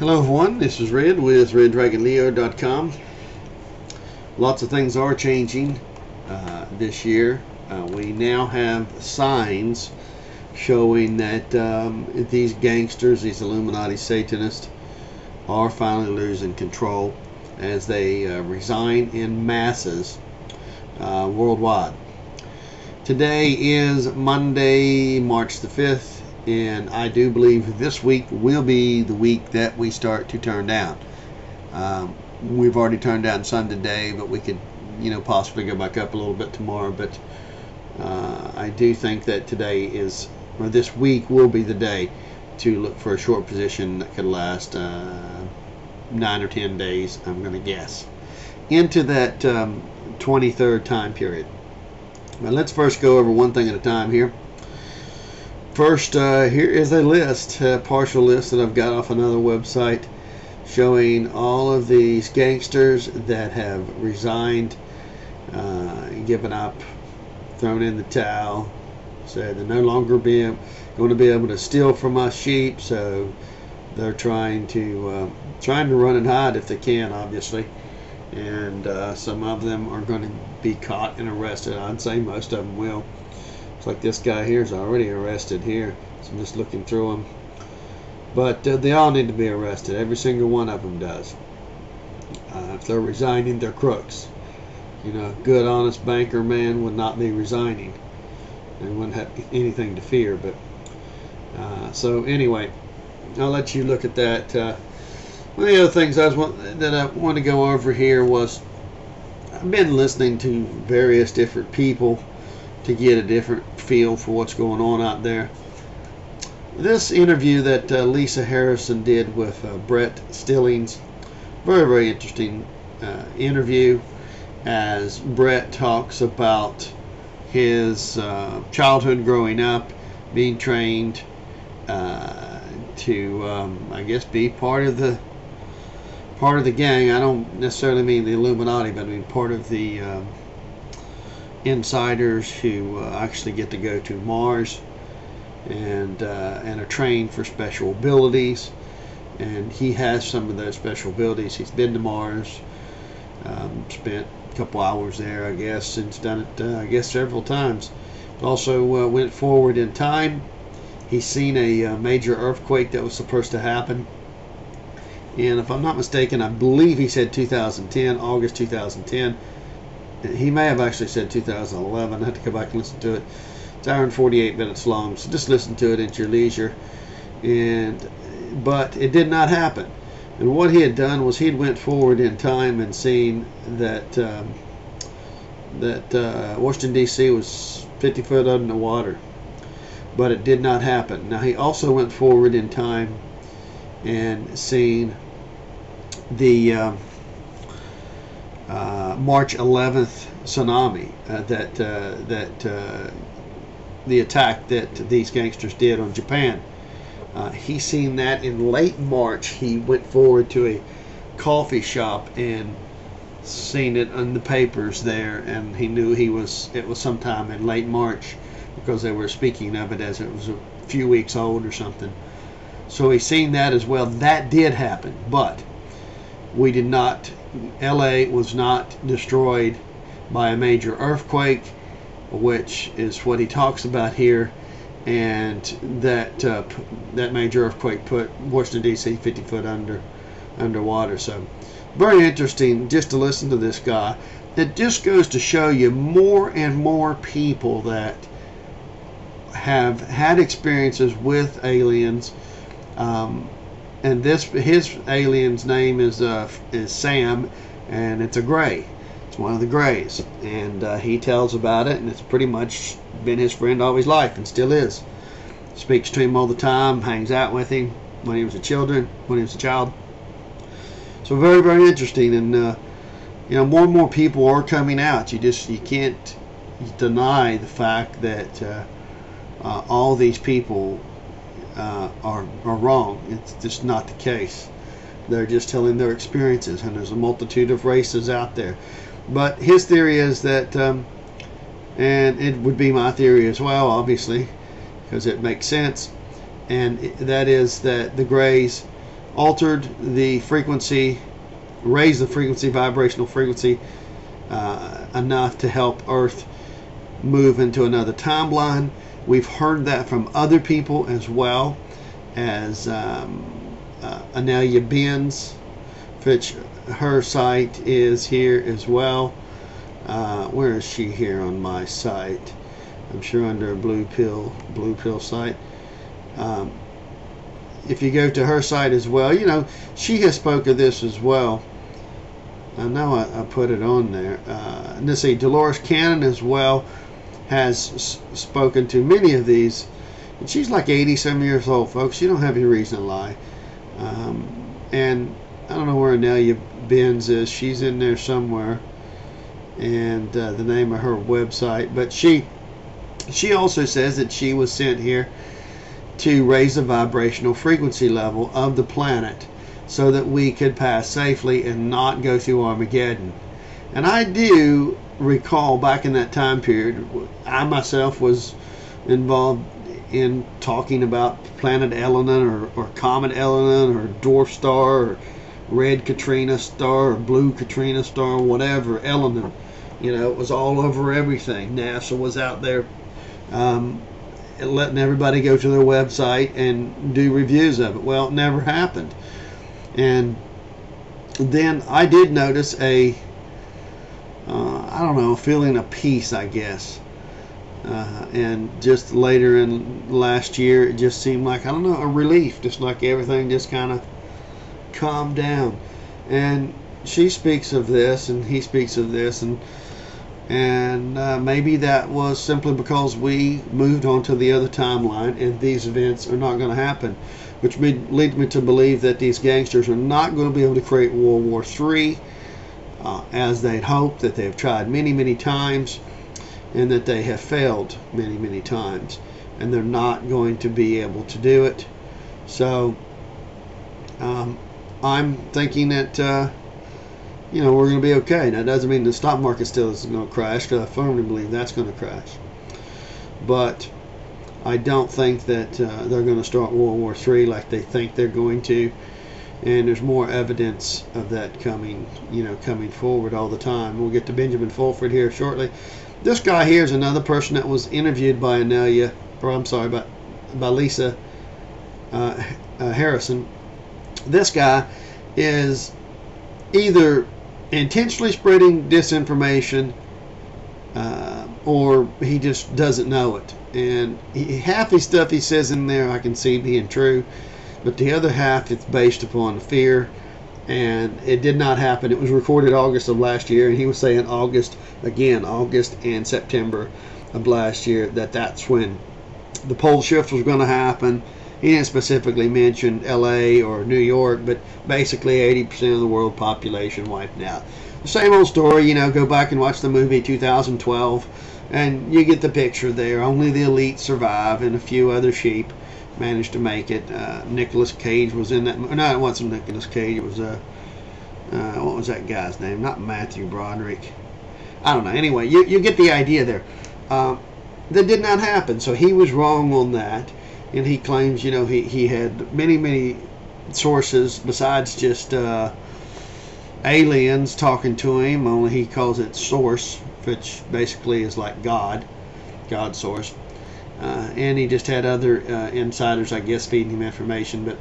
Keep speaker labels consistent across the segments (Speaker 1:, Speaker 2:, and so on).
Speaker 1: Hello everyone, this is Red with RedDragonLeo.com. Lots of things are changing this year. We now have signs showing that these gangsters, these Illuminati Satanists, are finally losing control as they resign in masses worldwide. Today is Monday, March the 5th. And I do believe this week will be the week that we start to turn down. We've already turned down some today, but we could, possibly go back up a little bit tomorrow. But I do think that today or this week will be the day to look for a short position that could last 9 or 10 days, I'm going to guess, into that 23rd time period. Now let's first go over one thing at a time here. First, here is a list, a partial list that I've got off another website showing all of these gangsters that have resigned, given up, thrown in the towel, said they're no longer going to be able to steal from us sheep, so they're trying to run and hide if they can, obviously. And some of them are going to be caught and arrested. I'd say most of them will. It's like this guy here is already arrested here, so I'm just looking through them. But they all need to be arrested. Every single one of them does. If they're resigning, they're crooks. A good, honest banker man would not be resigning and wouldn't have anything to fear. But so anyway, I'll let you look at that. One of the other things that I want to go over here was I've been listening to various different people to get a different feel for what's going on out there. This interview that Lisa Harrison did with Brett Stillings, very, very interesting interview, as Brett talks about his childhood growing up, being trained to, I guess, be part of the gang. I don't necessarily mean the Illuminati, but I mean part of the insiders who actually get to go to Mars and are trained for special abilities. And he has some of those special abilities. He's been to Mars, spent a couple hours there, I guess, and he's done it, I guess, several times. Also went forward in time. He's seen a major earthquake that was supposed to happen. And if I'm not mistaken, I believe he said 2010, August 2010. He may have actually said 2011. I have to go back and listen to it. It's an hour and 48 minutes long, so just listen to it at your leisure. But it did not happen. And what he had done was he'd went forward in time and seen that Washington D.C. was 50 foot under the water, but it did not happen. Now he also went forward in time and seen the March 11th tsunami, the attack that these gangsters did on Japan. He seen that in late March. He went forward to a coffee shop and seen it in the papers there, and he knew it was sometime in late March because they were speaking of it as it was a few weeks old or something. So he seen that as well. That did happen, but we did not. LA was not destroyed by a major earthquake, which is what he talks about here, and that major earthquake put Washington D.C. 50 foot underwater. So very interesting just to listen to this guy. It just goes to show you more and more people that have had experiences with aliens. And his alien's name is Sam, and it's a gray. It's one of the grays, and he tells about it, and it's pretty much been his friend all his life, and still is. Speaks to him all the time, hangs out with him when he was a child. So very, very interesting, and more and more people are coming out. You can't deny the fact that all these people are wrong. It's just not the case. They're just telling their experiences, and there's a multitude of races out there. But his theory is that, and it would be my theory as well, obviously, because it makes sense, and that is that the Greys altered the frequency, raised the frequency, vibrational frequency, enough to help Earth move into another timeline. We've heard that from other people as well, as Anelia Benz, which her site is here as well. Where is she here on my site? I'm sure under a blue pill site. If you go to her site as well, you know, she has spoke of this as well. I know I put it on there. Let's see, Dolores Cannon as well has spoken to many of these, and she's like 80-some years old, folks. She don't have any reason to lie. And I don't know where Anelia Benz is. She's in there somewhere, and the name of her website. But she also says that she was sent here to raise the vibrational frequency level of the planet so that we could pass safely and not go through Armageddon. And I do recall back in that time period, I myself was involved in talking about Planet Elenin or Comet Elenin or Dwarf Star or Red Katrina Star or Blue Katrina Star, whatever, Elenin. You know, it was all over everything. NASA was out there letting everybody go to their website and do reviews of it. Well, it never happened. And then I did notice a I don't know, feeling of peace, I guess. And just later in last year, it just seemed like, I don't know, a relief, just like everything just kind of calmed down. And she speaks of this, and he speaks of this, and maybe that was simply because we moved on to the other timeline, and these events are not going to happen, which leads me to believe that these gangsters are not going to be able to create World War III as they'd hoped, that they've tried many, many times, and that they have failed many, many times, and they're not going to be able to do it. So I'm thinking that you know, we're going to be okay. That doesn't mean the stock market still is going to crash, because I firmly believe that's going to crash. But I don't think that they're going to start World War III like they think they're going to. And there's more evidence of that coming, you know, coming forward all the time. We'll get to Benjamin Fulford here shortly. This guy here is another person that was interviewed by Anelia, or I'm sorry, by Lisa Harrison. This guy is either intentionally spreading disinformation or he just doesn't know it. And half the stuff he says in there I can see being true, but the other half it's based upon fear, and it did not happen. It was recorded August of last year, and he was saying August and September of last year that's when the pole shift was going to happen. He didn't specifically mention LA or New York, but basically 80% of the world population wiped out. The same old story, you know, go back and watch the movie 2012, and you get the picture there. Only the elite survive, and a few other sheep managed to make it. Nicolas Cage was in that. No, it wasn't Nicolas Cage. It was what was that guy's name? Not Matthew Broderick. I don't know. Anyway, you get the idea there. That did not happen. So he was wrong on that, and he claims, you know, he had many sources besides just aliens talking to him. Only he calls it source, which basically is like God source. And he just had other insiders, I guess, feeding him information. But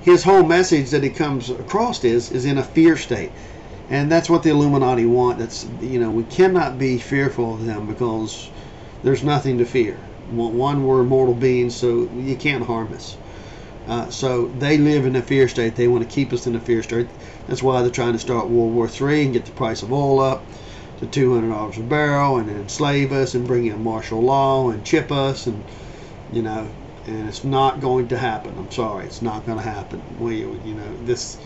Speaker 1: his whole message that he comes across is in a fear state, and that's what the Illuminati want. That's, you know, we cannot be fearful of them because there's nothing to fear. One, we're mortal beings, so you can't harm us. So they live in a fear state. They want to keep us in a fear state. That's why they're trying to start World War III and get the price of oil up to $200 a barrel, and enslave us and bring in martial law and chip us, and you know, and it's not going to happen. I'm sorry, it's not going to happen. You know, this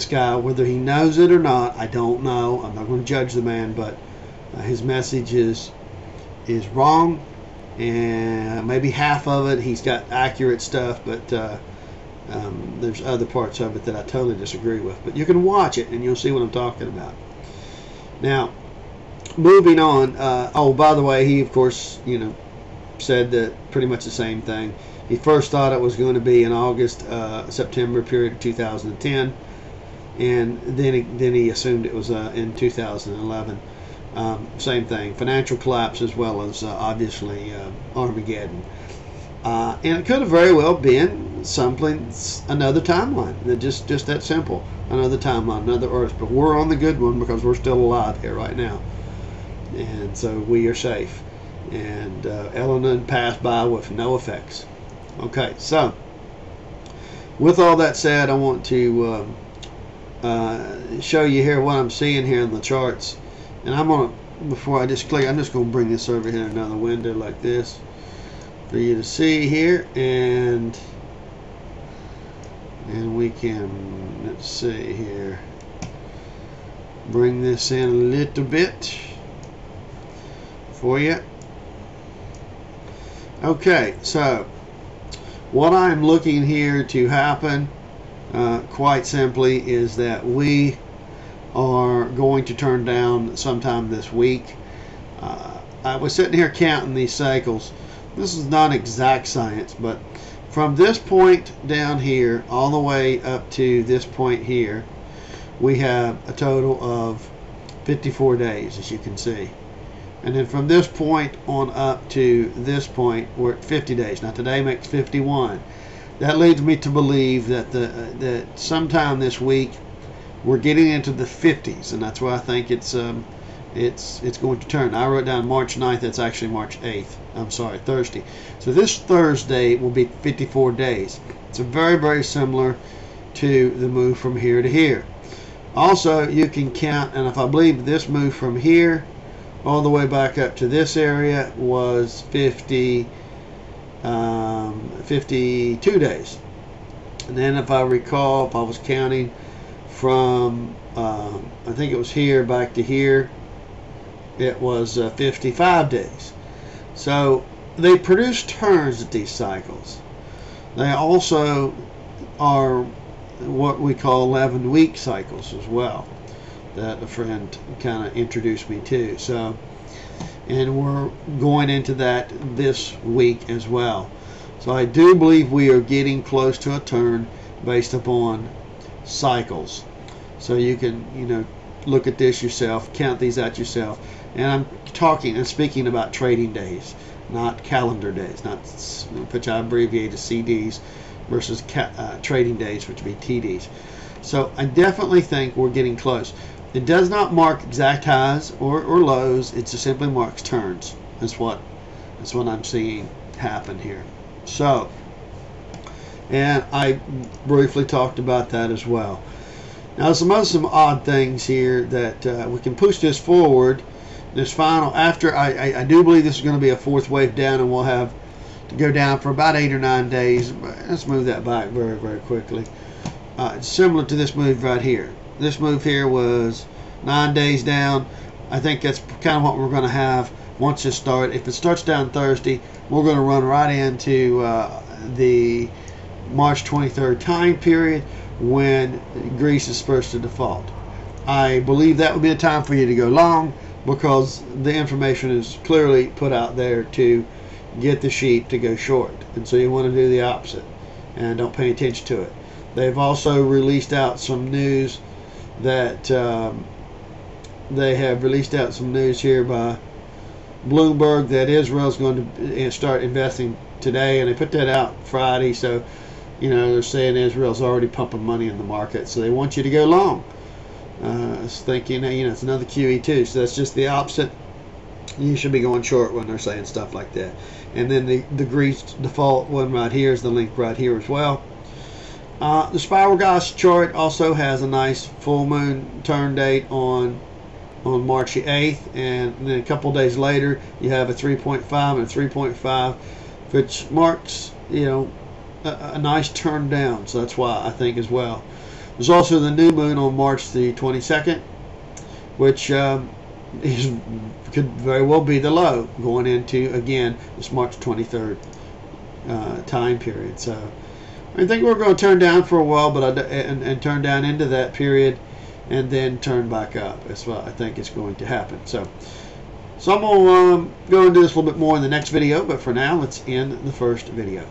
Speaker 1: guy, whether he knows it or not, I don't know. I'm not going to judge the man, but his message is wrong, and maybe half of it he's got accurate stuff, but there's other parts of it that I totally disagree with. But you can watch it and you'll see what I'm talking about. Now, moving on. Oh, by the way, he of course, you know, said that pretty much the same thing. He first thought it was going to be in August, September period of 2010, and then he assumed it was in 2011. Same thing, financial collapse as well as obviously Armageddon. And it could have very well been another timeline. Just that simple. Another timeline, another Earth. But we're on the good one because we're still alive here right now. And so we are safe. And Eleanor passed by with no effects. Okay, so with all that said, I want to show you here what I'm seeing here in the charts. And I'm going to, before I just click, I'm just going to bring this over here in another window like this for you to see here, and we can, let's see here, bring this in a little bit for you. Okay, so what I'm looking here to happen quite simply is that we are going to turn down sometime this week. I was sitting here counting these cycles. This is not exact science, but from this point down here all the way up to this point here, we have a total of 54 days, as you can see. And then from this point on up to this point, we're at 50 days. Now today makes 51. That leads me to believe that that sometime this week we're getting into the 50s, and that's why I think it's going to turn. I wrote down March 9th. That's actually March 8th. I'm sorry, Thursday. So this Thursday will be 54 days. It's very, very similar to the move from here to here. Also, you can count, and if I believe this move from here all the way back up to this area was 52 days. And then if I recall, if I was counting from I think it was here back to here, it was 55 days. So they produce turns at these cycles. They also are what we call 11-week cycles as well, that a friend kind of introduced me to. So, and we're going into that this week as well. So I do believe we are getting close to a turn based upon cycles. So you can, look at this yourself, count these out yourself. And I'm talking and speaking about trading days, not calendar days, which I abbreviate as CDs, versus trading days, which would be TDs. So I definitely think we're getting close. It does not mark exact highs or lows. It just simply marks turns. That's what I'm seeing happen here. So, and I briefly talked about that as well. Now, some odd things here that we can push this forward. This final, after I do believe this is going to be a fourth wave down, and we'll have to go down for about 8 or 9 days. Let's move that back very, very quickly. It's similar to this move right here. This move here was 9 days down. I think that's kind of what we're going to have once it starts. If it starts down Thursday, we're going to run right into the March 23rd time period when Greece is supposed to default. I believe that would be a time for you to go long, because the information is clearly put out there to get the sheep to go short, and so you want to do the opposite and don't pay attention to it. They've also released out some news that they have released out some news here by Bloomberg that Israel's going to start investing today, and they put that out Friday. So they're saying Israel's already pumping money in the market, so they want you to go long. It's thinking, it's another QE2, so that's just the opposite. You should be going short when they're saying stuff like that. And then the Greece default one right here is the link right here as well. The Spiral Guys chart also has a nice full moon turn date on March the 8th, and then a couple days later you have a 3.5 and a 3.5, which marks a nice turn down. So that's why I think as well. There's also the new moon on March the 22nd, which could very well be the low going into, again, this March 23rd time period. So I think we're going to turn down for a while, but and turn down into that period and then turn back up. That's what I think is going to happen. So I'm going to go into this a little bit more in the next video, but for now, let's end the first video.